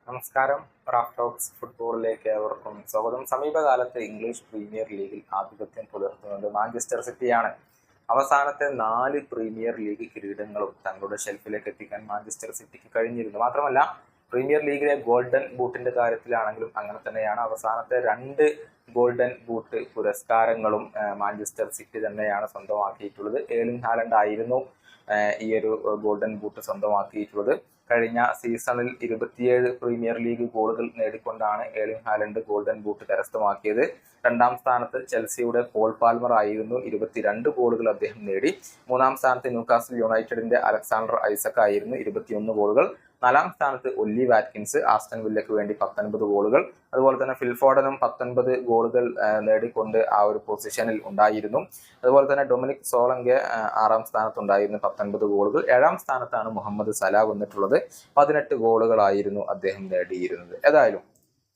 നമസ്കാരം. Raf talks ഫുട്ബോളിലേക്ക് ഏവർക്കും സ്വാഗതം. സമീപകാലത്ത് ഇംഗ്ലീഷ് പ്രീമിയർ ലീഗിൽ ആധിപത്യം പുലർത്തുന്നത് മാഞ്ചസ്റ്റർ സിറ്റിയാണ്. അവസാനത്തെ 4 പ്രീമിയർ ലീഗ് കിരീടങ്ങളും തങ്ങളുടെ ഷെൽഫിലേക്ക് എത്തിക്കാൻ മാഞ്ചസ്റ്റർ സിറ്റിക്ക് കഴിഞ്ഞിരുന്നു. മാത്രമല്ല, പ്രീമിയർ ലീഗിലെ ഗോൾഡൻ ബൂട്ടിന്റെ കാര്യത്തിലാണെങ്കിലും അങ്ങനെ തന്നെയാണ്. അവസാനത്തെ 2 ഗോൾഡൻ ബൂട്ട് പുരസ്കാരങ്ങളും മാഞ്ചസ്റ്റർ സിറ്റി തന്നെയാണ് സ്വന്തമാക്കിയിട്ടുള്ളത്. ഏർലിംഗ് ഹാലൻഡ് ആയിരുന്നു ഈ ഒരു ഗോൾഡൻ ബൂട്ട് സ്വന്തമാക്കിയിട്ടുള്ളത്. കഴിഞ്ഞ സീസണിൽ 27 പ്രീമിയർ ലീഗ് ഗോളുകൾ നേടിക്കൊണ്ടാണ് ഏർലിംഗ് ഹാലൻഡ് ഗോൾഡൻ ബൂട്ട് കരസ്ഥമാക്കിയത്. 2ാം സ്ഥാനത്ത് ചെൽസിയുടെ പോൾ പാൽമർ ആയിരുന്നു. 22 ഗോളുകൾ അദ്ദേഹം നേടി. 3ാം സ്ഥാനത്ത് ന്യൂകാസിൽ യുണൈറ്റഡിന്റെ അലക്സാണ്ടർ ഐസക് ആയിരുന്നു, 21 ഗോളുകൾ. 4ാം സ്ഥാനത്ത് ഒല്ലി വാറ്റ്കിൻസ് ആസ്റ്റൺ വില്ലയ്ക്ക് വേണ്ടി 19 ഗോളുകൾ. അതുപോലെ തന്നെ ഫിൽ ഫോഡനും 19 ഗോളുകൾ നേടിക്കൊണ്ട് ആ ഒരു പൊസിഷനിൽ ഉണ്ടായിരുന്നു. അതുപോലെ തന്നെ ഡൊമിനിക് സോളങ്കെ 6ാം സ്ഥാനത്തുണ്ടായിരുന്നു, 19 ഗോളുകൾ. 7ാം സ്ഥാനത്താണ് മുഹമ്മദ് സലാ വന്നിട്ടുള്ളത്. 18 ഗോളുകളായിരുന്നു അദ്ദേഹം നേടിയിരുന്നത്. ഏതായാലും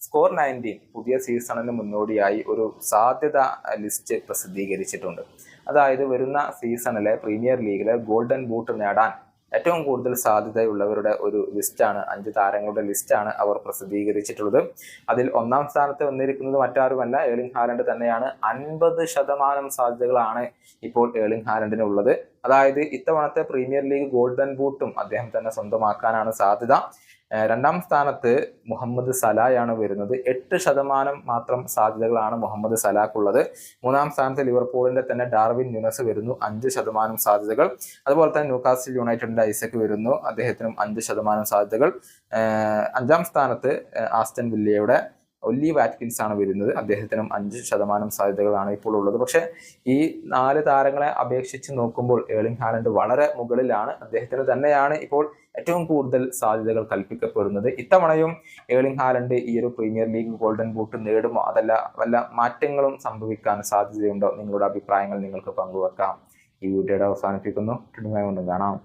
സ്കോർ 19 പുതിയ സീസണിന് മുന്നോടിയായി ഒരു സാധ്യത ലിസ്റ്റ് പ്രസിദ്ധീകരിച്ചിട്ടുണ്ട്. അതായത് വരുന്ന സീസണിലെ പ്രീമിയർ ലീഗിലെ ഗോൾഡൻ ബൂട്ട് നേടാൻ ഏറ്റവും കൂടുതൽ സാധ്യതയുള്ളവരുടെ ഒരു ലിസ്റ്റാണ്, 5 താരങ്ങളുടെ ലിസ്റ്റാണ് അവർ പ്രസിദ്ധീകരിച്ചിട്ടുള്ളത്. അതിൽ 1ാം സ്ഥാനത്ത് വന്നിരിക്കുന്നത് മറ്റാരുമല്ല, ഏർലിംഗ് ഹാലൻഡ് തന്നെയാണ്. 50% സാധ്യതകളാണ് ഇപ്പോൾ ഏർലിംഗ് ഹാലൻഡിന് ഉള്ളത്. അതായത് ഇത്തവണത്തെ പ്രീമിയർ ലീഗ് ഗോൾഡൻ ബൂട്ടും അദ്ദേഹം തന്നെ സ്വന്തമാക്കാനാണ് സാധ്യത. 2ാം സ്ഥാനത്ത് മുഹമ്മദ് സലായാണ് വരുന്നത്. 8% മാത്രം സാധ്യതകളാണ് മുഹമ്മദ് സലാക്കുള്ളത്. 3ാം സ്ഥാനത്ത് ലിവർപൂളിന്റെ തന്നെ ഡാർവിൻ ന്യൂനസ് വരുന്നു, 5% സാധ്യതകൾ. അതുപോലെ തന്നെ ന്യൂകാസിൽ യുണൈറ്റഡിന്റെ ഐസക് വരുന്നു, അദ്ദേഹത്തിനും 5% സാധ്യതകൾ. 5ാം സ്ഥാനത്ത് ആസ്റ്റൺ വില്ലയുടെ ഒല്ലി വാറ്റ്കിൻസ് ആണ് വരുന്നത്, അദ്ദേഹത്തിനും 5% സാധ്യതകളാണ് ഇപ്പോൾ ഉള്ളത്. പക്ഷേ ഈ 4 താരങ്ങളെ അപേക്ഷിച്ച് നോക്കുമ്പോൾ ഏർലിംഗ് ഹാലൻഡ് വളരെ മുകളിലാണ്. അദ്ദേഹത്തിന് തന്നെയാണ് ഇപ്പോൾ ഏറ്റവും കൂടുതൽ സാധ്യതകൾ കൽപ്പിക്കപ്പെടുന്നത്. ഇത്തവണയും ഏർലിംഗ് ഹാലൻഡ് ഈ ഒരു പ്രീമിയർ ലീഗ് ഗോൾഡൻ ബൂട്ട് നേടുമോ, അതല്ല വല്ല മാറ്റങ്ങളും സംഭവിക്കാൻ സാധ്യതയുണ്ടോ? നിങ്ങളുടെ അഭിപ്രായങ്ങൾ നിങ്ങൾക്ക് പങ്കുവെക്കാം. ഈ വീഡിയോയുടെ അവസാനിപ്പിക്കുന്നു. കാണാം.